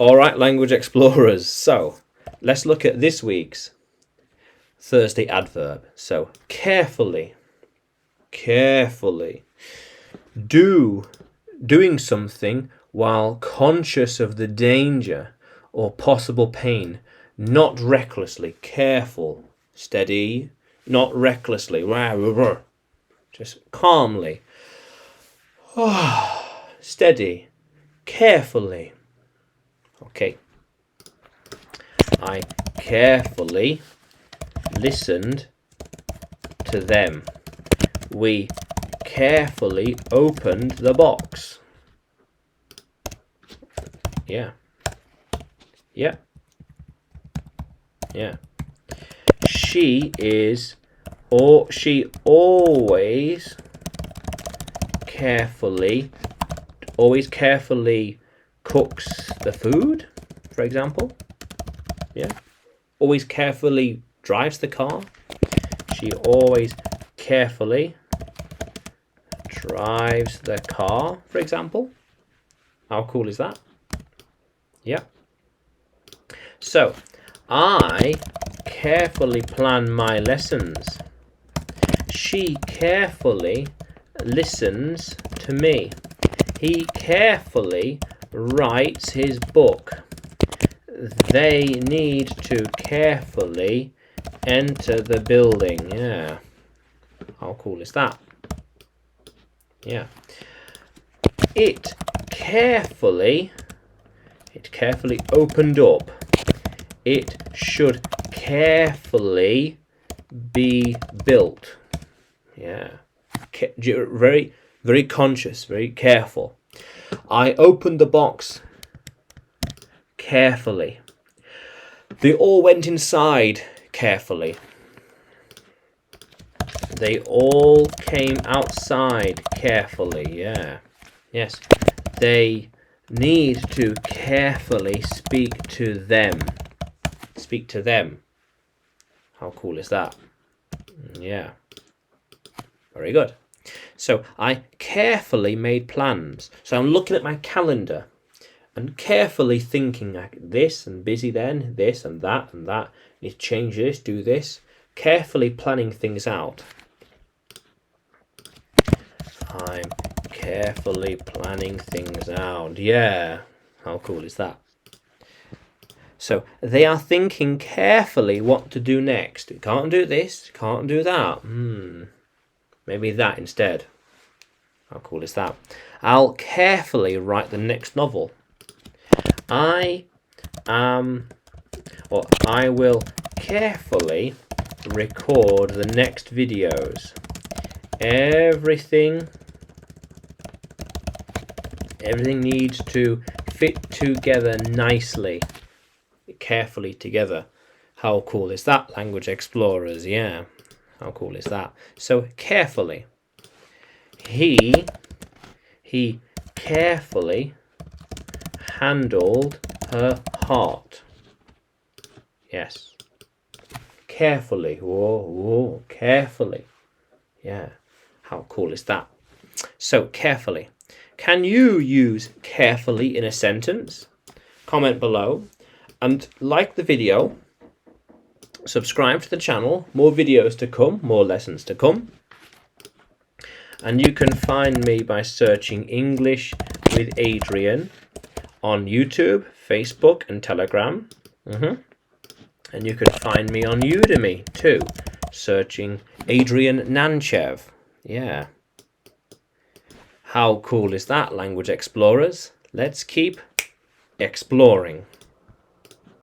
All right, language explorers. So let's look at this week's Thursday adverb. So carefully, carefully. Doing something while conscious of the danger or possible pain. Not recklessly, careful, steady, not recklessly, just calmly. Steady, carefully. Okay. I carefully listened to them. We carefully opened the box. Yeah. Yeah. Yeah. She always carefully cooks the food, for example. Yeah. Always carefully drives the car. She always carefully drives the car, for example. How cool is that? Yeah. So, I carefully plan my lessons. She carefully listens to me. He carefully writes his book. They need to carefully enter the building. Yeah. How cool is that? Yeah. It carefully opened up. It should carefully be built. Yeah. Very, very conscious, very careful. I opened the box carefully. They all went inside carefully. They all came outside carefully. Yeah. Yes. They need to carefully speak to them. Speak to them. How cool is that? Yeah. Very good. So I carefully made plans. So I'm looking at my calendar and carefully thinking like this and busy then, this and that and that. Need to change this, do this. Carefully planning things out. I'm carefully planning things out. Yeah. How cool is that? So they are thinking carefully what to do next. Can't do this, can't do that. Maybe that instead. How cool is that? I'll carefully write the next novel. I will carefully record the next videos. Everything needs to fit together nicely, carefully together. How cool is that, language explorers? Yeah. How cool is that? So carefully. He carefully handled her heart. Yes. Carefully. Whoa, carefully. Yeah. How cool is that? So carefully. Can you use carefully in a sentence? Comment below and like the video. Subscribe to the channel. More videos to come, more lessons to come. And you can find me by searching English with Adrian on YouTube, Facebook and Telegram. And you can find me on Udemy too, searching Adrian Nanchev. Yeah. How cool is that, language explorers? Let's keep exploring.